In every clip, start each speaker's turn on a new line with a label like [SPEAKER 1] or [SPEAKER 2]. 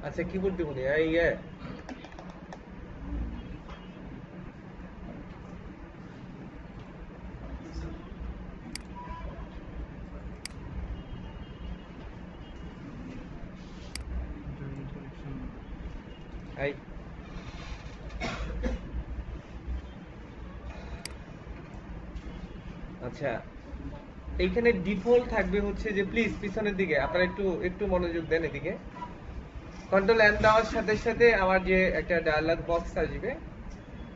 [SPEAKER 1] আচ্ছা কিবোর্ড দিব নি এই ইয়ে এই আচ্ছা এইখানে ডিফল্ট থাকবে হচ্ছে যে প্লিজ পিছনের দিকে আপনারা একটু একটু মনোযোগ দেন এদিকে কন্ট্রোল এন দেওয়ার সাথে সাথে আমার যে একটা ডায়ালগ বক্স আসবে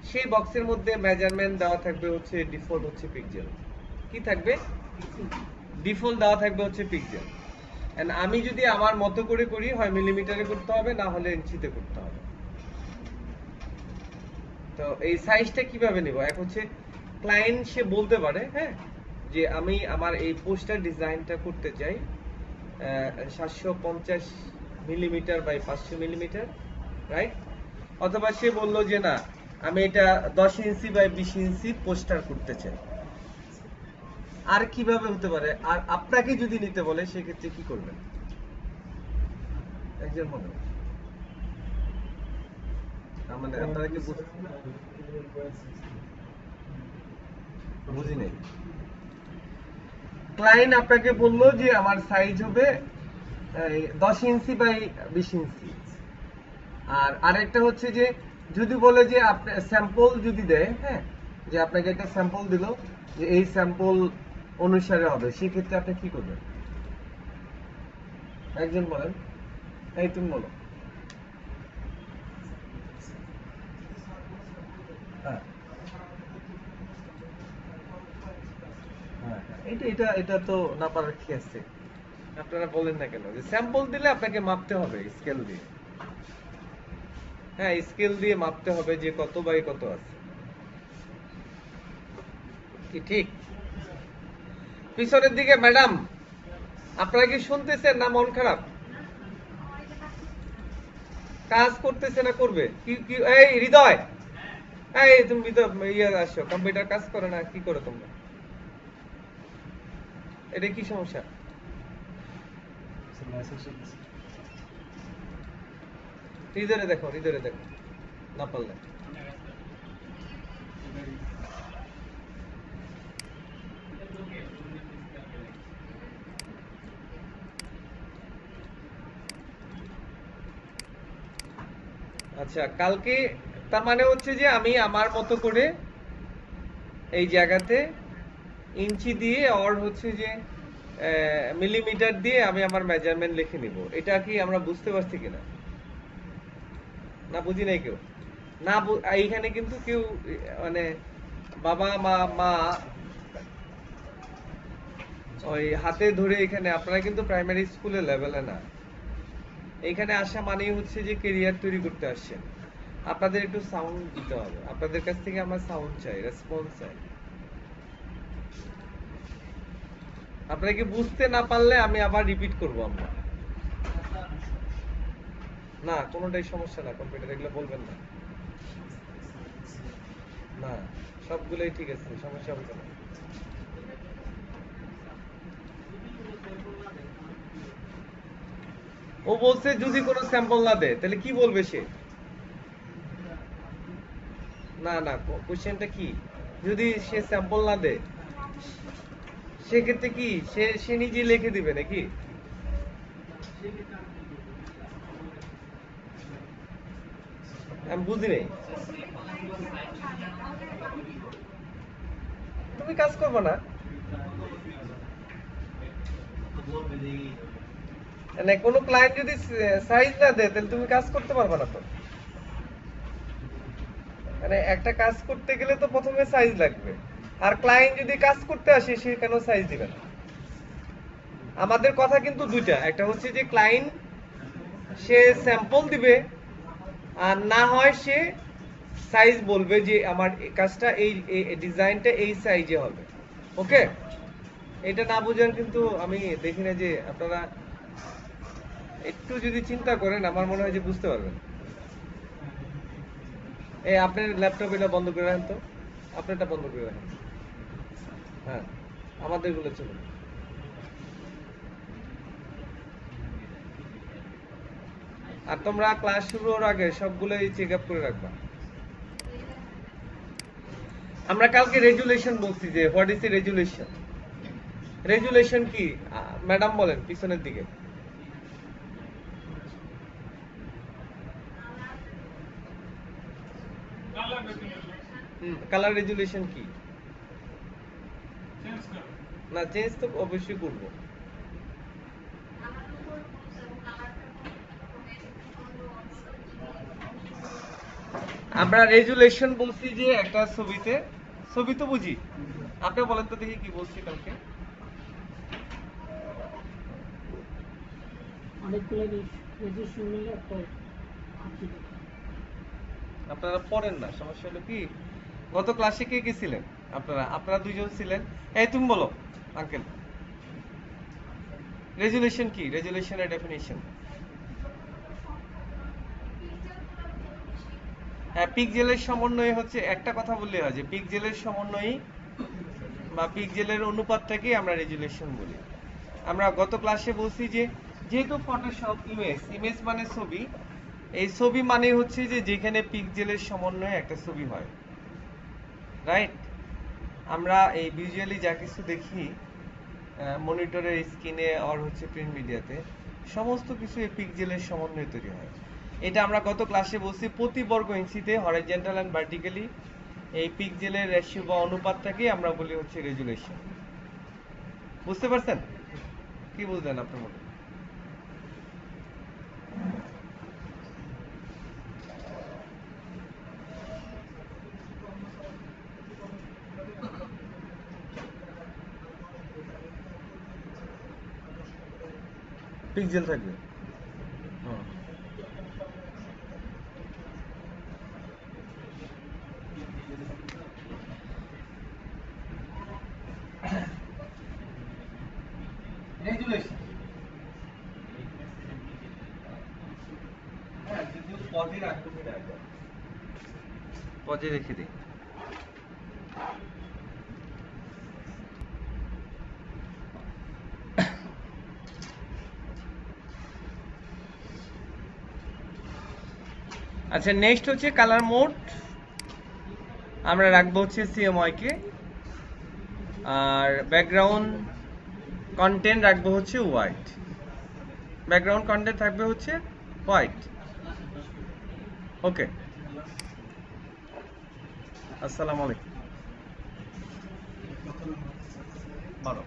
[SPEAKER 1] সেই বক্সের মধ্যে মেজারমেন্ট দেওয়া থাকবে হচ্ছে ডিফল্ট হচ্ছে পিক্সেল কি থাকবে ডিফল্ট দেওয়া থাকবে হচ্ছে পিক্সেল এন্ড আমি যদি আমার মতো করে করি হয় মিলিমিটারে করতে হবে না হলে ইঞ্চিতে করতে হবে তো এই সাইজটা কিভাবে নিব এক হচ্ছে ক্লায়েন্ট সে বলতে পারে হ্যাঁ যে আমি আমার এই পোস্টার ডিজাইনটা করতে চাই 750 মিলিমিটার বাই 500 মিলিমিটার রাইট অথবা সে বলল যে না আমি এটা 10 ইঞ্চি বাই 20 ইঞ্চি পোস্টার করতে চাই আর কিভাবে হতে পারে আর আপনাকে যদি নিতে বলে সেক্ষেত্রে কি করবেন একজন মনে মানে আপনারা কি বুঝি নাই ক্লায়েন্ট আপনাকে বললো যে আমার সাইজ হবে 10 ইঞ্চি বাই 20 ইঞ্চি আর আরেকটা হচ্ছে যে যদি বলে যে আপনি স্যাম্পল যদি দেয় হ্যাঁ যে আপনাকে একটা স্যাম্পল দিল যে এই স্যাম্পল অনুসারে হবে সেই ক্ষেত্রে আপনি কি করবেন একজন বলেন এই তুমি বলো হ্যাঁ এটা এটা এটা তো না পারার কি আছে আপনারা বলেন না কেন যে স্যাম্পল দিলে আপনাকে মাপতে হবে স্কেল দিয়ে হ্যাঁ স্কেল দিয়ে মাপতে হবে যে কত বাই কত আছে কি ঠিক পিছনের দিকে ম্যাডাম আপনারা কি শুনতেছেন না মন খারাপ কাজ করতেছে না করবে কি কি এই হৃদয় এই তুমি তো ইয়ে আসো কম্পিউটার কাজ করে না কি করো তোমরা এটা কি সমস্যা হৃদয়ে দেখো না পারলে আচ্ছা কালকে তার মানে হচ্ছে যে আমি আমার মতো করে এই জায়গাতে ইঞ্চি দিয়ে অর হচ্ছে যে মিলিমিটার দিয়ে আমি আমার মেজারমেন্ট লিখে নিব এটা কি আমরা বুঝতে পারছি কিনা না বুঝি নাই কেউ না এইখানে কিন্তু কেউ মানে বাবা মা মা ওই হাতে ধরে এখানে আপনারা কিন্তু প্রাইমারি স্কুলের লেভেলে না এখানে আসা মানেই হচ্ছে যে কেরিয়ার তৈরি করতে আসছেন আপনাদের একটু সাউন্ড দিতে হবে আপনাদের কাছ থেকে আমরা সাউন্ড চাই রেসপন্স চাই আপনারা কি বুঝতে না পারলে আমি আবার রিপিট করব আমরা না কোনোটাই সমস্যা না কম্পিউটার এগুলো বলবেন না না সবগুলোই ঠিক আছে সমস্যা হবে না ও বলছে যদি কোনো স্যাম্পল না দেয় তাহলে কি বলবে সে না না কোশ্চেনটা কি যদি সে স্যাম্পল না দেয় সেক্ষেত্রে কি সে নিজে লিখে দিবে নাকি আমি বুঝি নাই তুমি কাজ করবে না মানে কোনো ক্লায়েন্ট যদি সাইজ না দেয় তাহলে তুমি কাজ করতে পারবে না তো মানে একটা কাজ করতে গেলে তো প্রথমে সাইজ লাগবে আর ক্লায়েন্ট যদি কাজ করতে আসে সে কেন সাইজ দিবে না আমাদের কথা কিন্তু দুইটা একটা হচ্ছে যে ক্লায়েন্ট সে স্যাম্পল দিবে আর না হয় সে সাইজ বলবে যে আমার কাজটা এই ডিজাইনটা এই সাইজে হবে ওকে এটা না বুঝেন কিন্তু আমি দেখি না যে আপনারা একটু যদি চিন্তা করেন আমার মনে হয় যে বুঝতে পারবেন এই আপনার ল্যাপটপ এটা বন্ধ করে রাখেন তো আপনারটা বন্ধ করে রাখেন হ্যাঁ আমাদের গুলো চলুন আর তোমরা ক্লাস শুরুর আগে সবগুলোই চেক আপ করে রাখবা। আমরা কালকে রেজুলেশন বলছি যে what is the resolution. Resolution কি ম্যাডাম বলেন পিছনের দিকে। কালার রেজুলেশন কি? না চেঞ্জ তো অবশ্যই করব। আমরা রেজুলেশন বলছি যে একটা ছবিতে, ছবি তো বুঝি, আপনি বলেন তো দেখি কি বলছি কালকে। আপনারা পড়েন না, সমস্যা হলো কি গত ক্লাসে কে কে ছিলেন? আপনারা দুইজন ছিলেন। এই তুমি বলো আঙ্কেল, রেজুলেশন কি? রেজুলেশনের ডেফিনিশন। হ্যাঁ, পিক্সেলের সমন্বয় হচ্ছে, একটা কথা বললে হয় যে পিক্সেলের সমন্বয় বা পিক্সেলের অনুপাতটাকে আমরা রেজুলেশন বলি। আমরা গত ক্লাসে বলছি যে যেহেতু ফটোশপ ইমেজ মানে ছবি, এই ছবি মানে হচ্ছে যে যেখানে পিক্সেলের সমন্বয়ে একটা ছবি হয়, রাইট? আমরা এই ভিজুয়ালি যা কিছু দেখি মনিটরের স্ক্রিনে আর হচ্ছে প্রিন্ট মিডিয়াতে, সমস্ত কিছু এই পিক্সেলের সমন্বয়ে তৈরি হয়। এটা আমরা গত ক্লাসে বলছি প্রতি বর্গ ইঞ্চিতে হরাইজন্টাল এন্ড ভার্টিক্যালি এই পিক্সেলের রেশিও বা অনুপাতটাকে আমরা বলি হচ্ছে রেজুলেশন। বুঝতে পারছেন? কি বুঝলেন আপনার মনে? পিক্সেল থাকবে। রেজুলেশন হ্যাঁ, যদি পদে রাখতে পারি, পদে রেখে দিই। আচ্ছা, নেক্সট হচ্ছে কালার মোড। আমরা রাখবো হচ্ছে সিএমওয়াই কে, আর ব্যাকগ্রাউন্ড কন্টেন্ট রাখবো হচ্ছে হোয়াইট। ব্যাকগ্রাউন্ড কন্টেন্ট থাকবে হচ্ছে হোয়াইট। ওকে, আসসালামু আলাইকুম। বলো।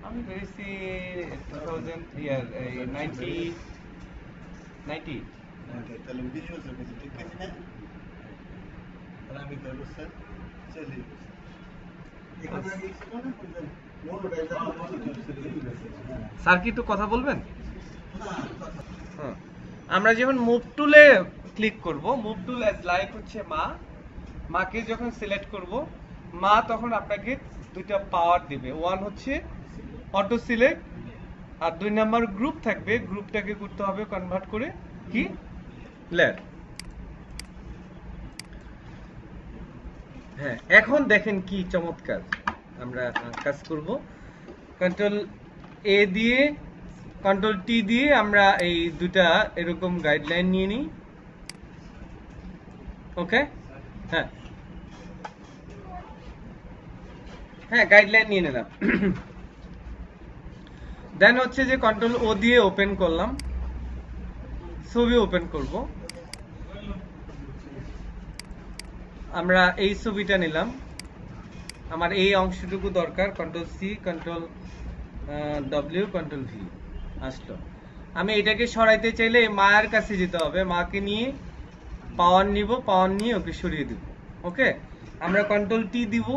[SPEAKER 1] আমি পেরেছি 2000 ইয়ার 90
[SPEAKER 2] তাহলে ভিজুয়াল সার্ভিস ঠিক আছে না? তাহলে আমি করবো স্যার চলে
[SPEAKER 1] স্যার কি একটু কথা বলবেন? হ্যাঁ, আমরা যখন মুভ টুলে ক্লিক করব, মুভ টুল অ্যাজ লাইক হচ্ছে মাকে যখন সিলেক্ট করব, মা তখন আপনাকে দুইটা পাওয়ার দিবে। ওয়ান হচ্ছে অটো সিলেক্ট, আর 2 নাম্বার গ্রুপ থাকবে, গ্রুপটাকে করতে হবে কনভার্ট করে কি লেয়ার। হ্যাঁ, এখন দেখেন কি চমৎকার আমরা কাজ করব। কন্ট্রোল এ দিয়ে কন্ট্রোল টি দিয়ে আমরা এই দুটা এরকম গাইডলাইন নিয়ে নিই। ওকে, হ্যাঁ হ্যাঁ গাইডলাইন নিয়ে নিলাম। দেন হচ্ছে যে কন্ট্রোল ও দিয়ে ওপেন করলাম, ছবি ওপেন করব। আমরা এই ছবিটা নিলাম, আমার এই অংশটুকু দরকার। Control C, control W, control V আসলো। আমি এটাকে সরাইতে চাইলে মায়ের কাছে যেতে হবে, মাকে নিয়ে পাওয়ার নিব, পাওয়ার নিয়ে ওকে সরিয়ে দেব। ওকে, আমরা কন্ট্রোল টি দিব,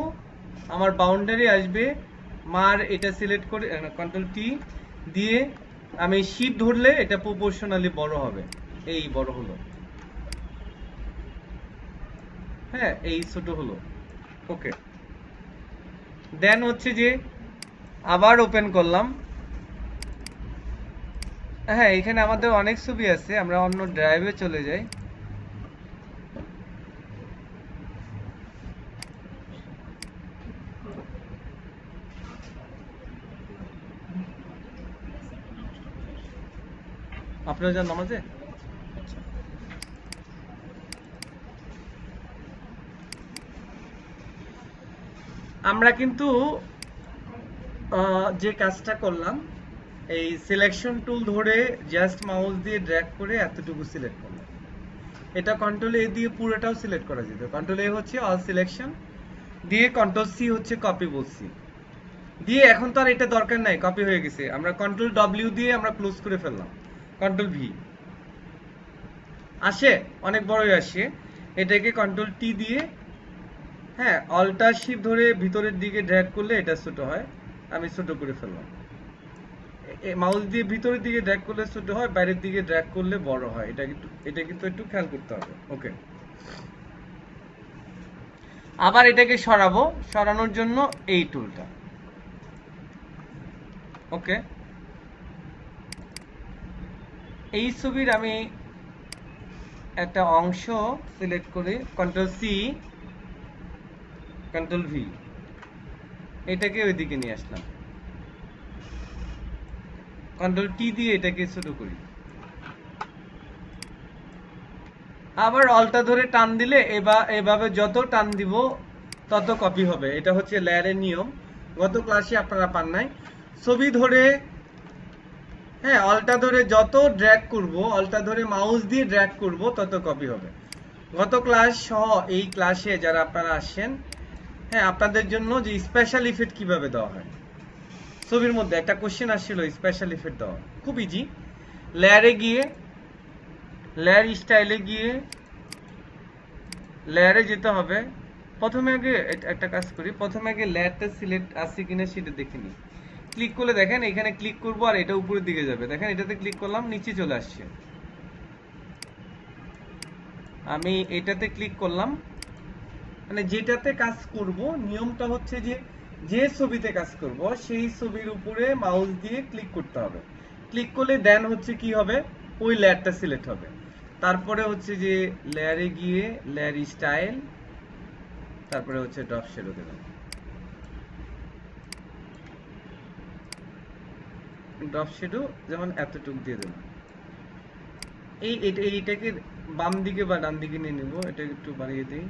[SPEAKER 1] আমার বাউন্ডারি আসবে, মার এটা সিলেক্ট করে কন্ট্রোল টি দিয়ে আমি শিফট ধরলে এটা প্রপোর্শনালি বড় হবে। এই বড় হলো, হ্যাঁ এই ছোট হলো। ওকে, দেন হচ্ছে যে আবার ওপেন করলাম। হ্যাঁ, এখানে আমাদের অনেক ছবি আছে, আমরা অন্য ড্রাইভে চলে যাই। আপনারা যান নামাজে? আচ্ছা, আমরা কিন্তু যে কাজটা করলাম, এই সিলেকশন টুল ধরে জাস্ট মাউস দিয়ে ড্র্যাগ করে এতটুকু সিলেক্ট করলাম। এটা কন্ট্রোল এ দিয়ে পুরোটাও সিলেক্ট করা যেত। কন্ট্রোল এ হচ্ছে অল সিলেকশন, দিয়ে কন্ট্রোল সি হচ্ছে কপি বলছি, দিয়ে এখন তো আর এটা দরকার নাই, কপি হয়ে গেছে। আমরা কন্ট্রোল ডব্লিউ দিয়ে আমরা ক্লোজ করে ফেললাম, কন্ট্রোল ভি আসে, অনেক বড়ই আসে। এটাকে কন্ট্রোল টি দিয়ে, হ্যাঁ, অল্টার শিফট ধরে ভিতরের দিকে ড্র্যাগ করলে এটা ছোট হয়, আমি ছোট করে ফেললাম। মাউস দিয়ে ভিতরের দিকে ড্র্যাগ করলে ছোট হয়, বাইরের দিকে ড্র্যাগ করলে বড় হয়। এটা কিন্তু একটু খেয়াল করতে হবে। ওকে, আবার এটাকে সরাবো, সরানোর জন্য এই টুলটা। ওকে, এই ছবির আমি একটা অংশ সিলেক্ট করে কন্ট্রোল সি কন্ট্রোল ভি এটাকে ওইদিকে নিয়ে আসলাম, কন্ট্রোল টি দিয়ে এটাকে ছোট করি। আবার অল্টা ধরে টান দিলে এভাবে যত টান দিব তত কপি হবে। এটা হচ্ছে লেয়ারের নিয়ম, গত ক্লাসে আপনারা পান নাই। ছবি ধরে, হ্যাঁ, অল্টা ধরে যত ড্র্যাগ করব, অল্টা ধরে মাউস দিয়ে ড্র্যাগ করব তত কপি হবে। গত ক্লাস সহ এই ক্লাসে যারা আপনারা আসেন, হ্যাঁ, আপনাদের জন্য যে স্পেশাল ইফেক্ট কিভাবে দেওয়া হয়, ছবির মধ্যে একটা কোশ্চেন আসছিল স্পেশাল ইফেক্ট দেওয়া, খুব ইজি। লেয়ারে গিয়ে, লেয়ার স্টাইলে গিয়ে লেয়ারে যেতে হবে। প্রথমে আগে একটা কাজ করি, প্রথমে আগে লেয়ারটা সিলেক্ট আছে কিনা সেটা দেখে নিই। ক্লিক করলে দেখেন এখানে ক্লিক করব আর এটা উপরের দিকে যাবে। দেখেন এটাতে ক্লিক করলাম, নিচে চলে আসছে। আমি এটাতে ক্লিক করলাম, মানে যেটাতে কাজ করব নিয়মটা হচ্ছে যে ছবিতে কাজ করব সেই ছবির উপরে মাউস দিয়ে ক্লিক করতে হবে। ক্লিক করলে দেন হচ্ছে কি হবে, ওই লেয়ারটা সিলেক্ট হবে। তারপরে হচ্ছে যে লেয়ারে গিয়ে লেয়ার স্টাইল, তারপরে হচ্ছে ড্রপ শ্যাডো দেবেন। ড্রপ শ্যাডো যেমন এতটুকু দিয়ে দেবেন। এইটাকে বাম দিকে বা ডান দিকে নিয়ে নেব, এটা একটু বাড়িয়ে দিই।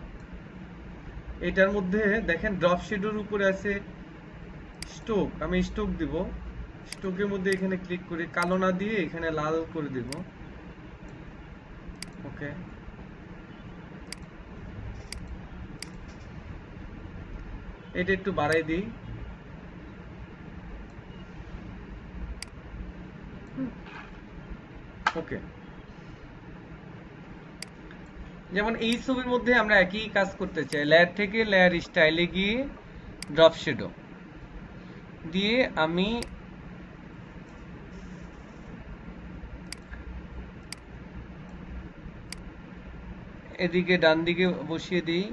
[SPEAKER 1] এটার মধ্যে দেখেন ড্রপ শ্যাডোর উপরে আছে স্ট্রোক, আমি স্ট্রোক দিব। স্ট্রোকের মধ্যে এখানে ক্লিক করে কালো না দিয়ে এখানে লাল করে দিব। ওকে, এটা একটু বাড়াই দিই। ওকে, যেমন এই ছবির মধ্যে আমরা একই কাজ করতে চাই। লেয়ার থেকে লেয়ার স্টাইলে গিয়ে ড্রপ শ্যাডো দিয়ে আমি এদিকে ডান দিকে বসিয়ে দিই।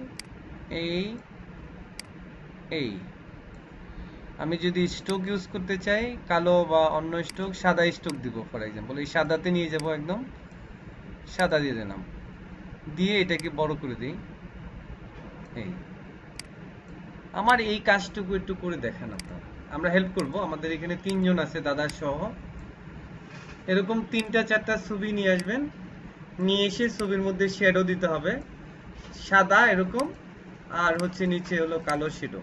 [SPEAKER 1] এই আমি যদি স্ট্রোক ইউজ করতে চাই, কালো বা অন্য স্ট্রোক, সাদা স্ট্রোক দিব ফর এক্সাম্পল। এই সাদাতে নিয়ে যাব, একদম সাদা দিয়ে দিলাম, দিয়ে এটাকে বড় করে দিই। এই আমার এই কাজটুকু একটু করে দেখেন আপনারা, আমরা হেল্প করব। আমাদের এখানে 3 জন আছে দাদার সহ। এরকম 3টা 4টা ছবি নিয়ে আসবেন, নিয়ে এসে ছবির মধ্যে শ্যাডো দিতে হবে সাদা এরকম, আর হচ্ছে নিচে হলো কালো শ্যাডো।